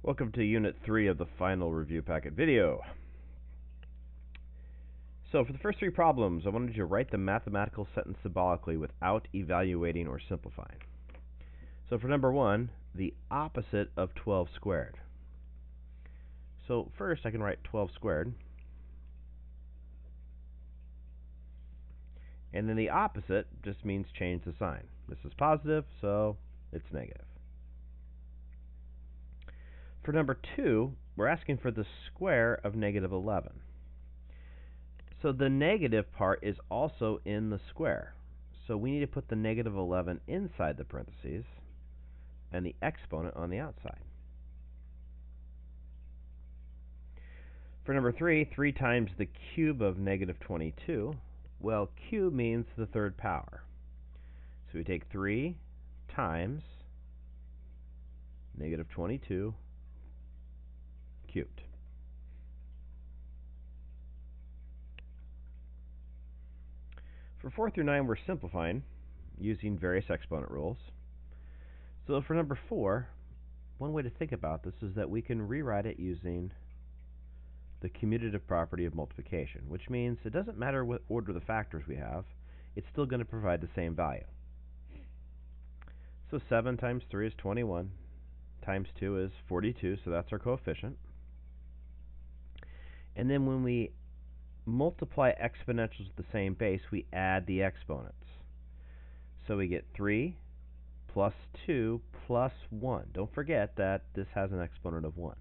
Welcome to Unit 3 of the final review packet video. So for the first three problems, I wanted you to write the mathematical sentence symbolically without evaluating or simplifying. So for number 1, the opposite of 12 squared. So first I can write 12 squared. And then the opposite just means change the sign. This is positive, so it's negative. For number 2, we're asking for the square of negative 11. So the negative part is also in the square. So we need to put the negative 11 inside the parentheses and the exponent on the outside. For number 3, 3 times the cube of negative 22. Well, cube means the third power. So we take 3 times negative 22 cubed. For 4 through 9, we're simplifying using various exponent rules. So for number 4, one way to think about this is that we can rewrite it using the commutative property of multiplication, which means it doesn't matter what order the factors we have, it's still going to provide the same value. So 7 times 3 is 21, times 2 is 42, so that's our coefficient. And then when we multiply exponentials with the same base, we add the exponents. So we get 3 plus 2 plus 1. Don't forget that this has an exponent of 1.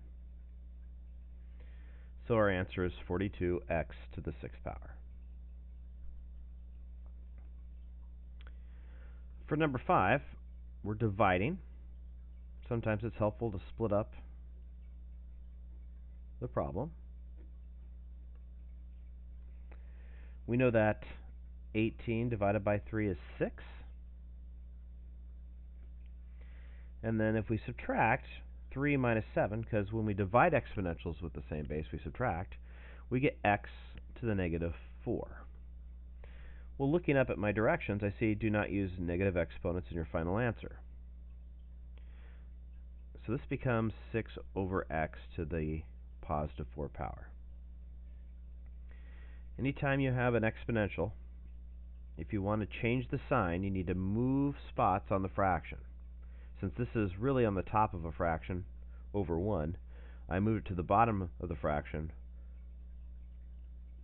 So our answer is 42x to the 6th power. For number 5, we're dividing. Sometimes it's helpful to split up the problem. We know that 18 divided by 3 is 6. And then if we subtract 3 minus 7, because when we divide exponentials with the same base, we subtract, we get x to the negative 4. Well, looking up at my directions, I see do not use negative exponents in your final answer. So this becomes 6 over x to the positive 4 power. Anytime you have an exponential, if you want to change the sign, you need to move spots on the fraction. Since this is really on the top of a fraction over 1, I move it to the bottom of the fraction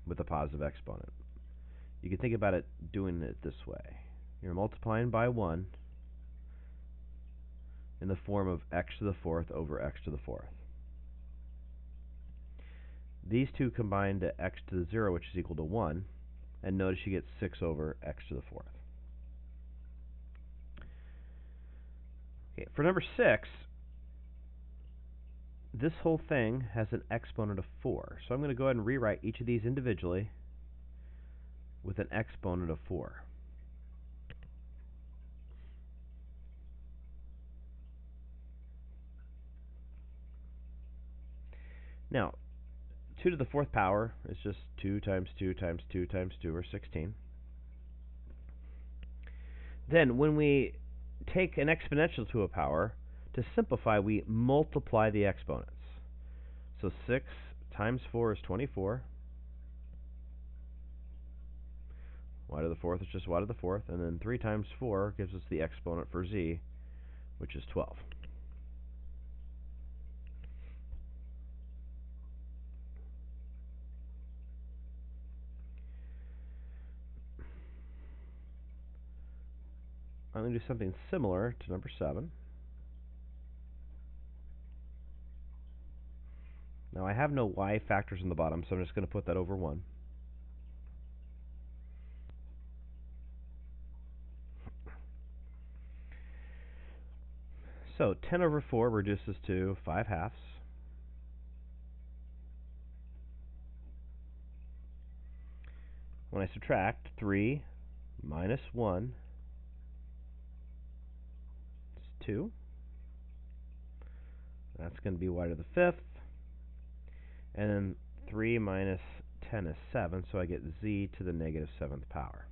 with a positive exponent. You can think about it doing it this way. You're multiplying by 1 in the form of x to the 4th over x to the 4th. These two combine to x to the 0, which is equal to 1, and notice you get 6 over x to the 4th. Okay, for number 6, this whole thing has an exponent of 4. So I'm going to go ahead and rewrite each of these individually with an exponent of 4. Now, 2 to the 4th power is just 2 times 2 times 2 times 2, or 16. Then, when we take an exponential to a power, to simplify, we multiply the exponents. So 6 times 4 is 24. Y to the 4th is just y to the 4th. And then 3 times 4 gives us the exponent for z, which is 12. I'm going to do something similar to number 7. Now I have no y factors in the bottom, so I'm just going to put that over 1. So 10 over 4 reduces to 5 halves. When I subtract 3 minus 1, it's 2. That's going to be y to the 5th. And then 3 minus 10 is 7, so I get z to the negative 7th power.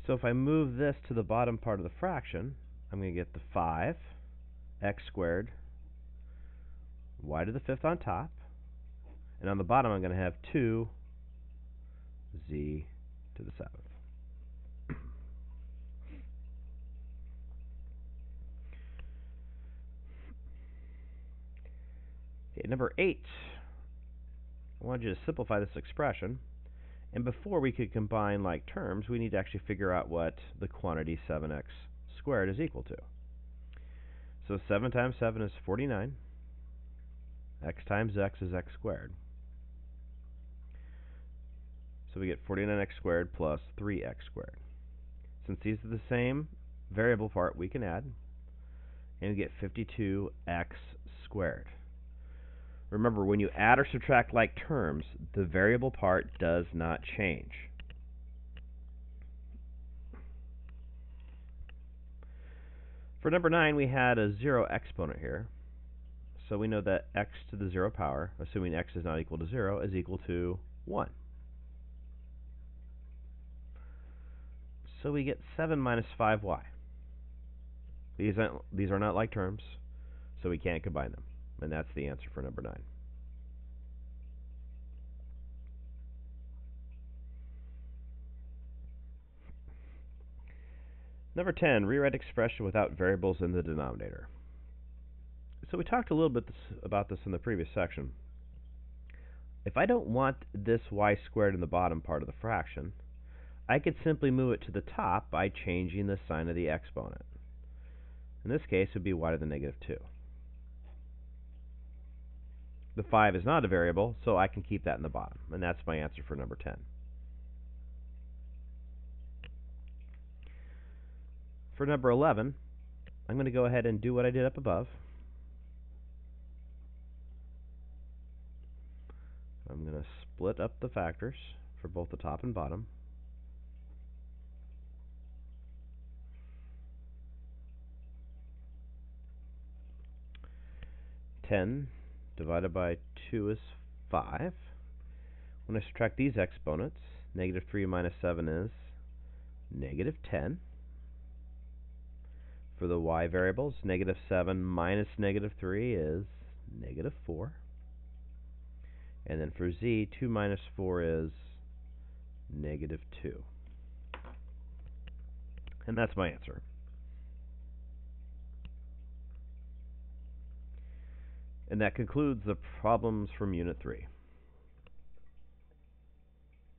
So if I move this to the bottom part of the fraction, I'm going to get the 5 x squared, y to the 5th on top, and on the bottom I'm going to have 2z to the 7th. Okay, number 8. I wanted you to simplify this expression. And before we could combine like terms, we need to actually figure out what the quantity 7x squared is equal to. So 7 times 7 is 49. X times x is x squared. So we get 49x squared plus 3x squared. Since these are the same variable part, we can add, and we get 52x squared. Remember, when you add or subtract like terms, the variable part does not change. For number 9, we had a 0 exponent here. So we know that x to the 0 power, assuming x is not equal to 0, is equal to 1. So we get 7 minus 5y. These are not like terms, so we can't combine them. And that's the answer for number 9. Number 10, rewrite expression without variables in the denominator. So we talked a little bit about this in the previous section. If I don't want this y squared in the bottom part of the fraction, I could simply move it to the top by changing the sign of the exponent. In this case, it would be y to the negative 2. The 5 is not a variable, so I can keep that in the bottom. And that's my answer for number 10. For number 11, I'm going to go ahead and do what I did up above. I'm going to split up the factors for both the top and bottom. Ten divided by 2 is 5. When I subtract these exponents, negative 3 minus 7 is negative 10. For the y variables, negative 7 minus negative 3 is negative 4. And then for z, 2 minus 4 is negative 2. And that's my answer. And that concludes the problems from Unit 3.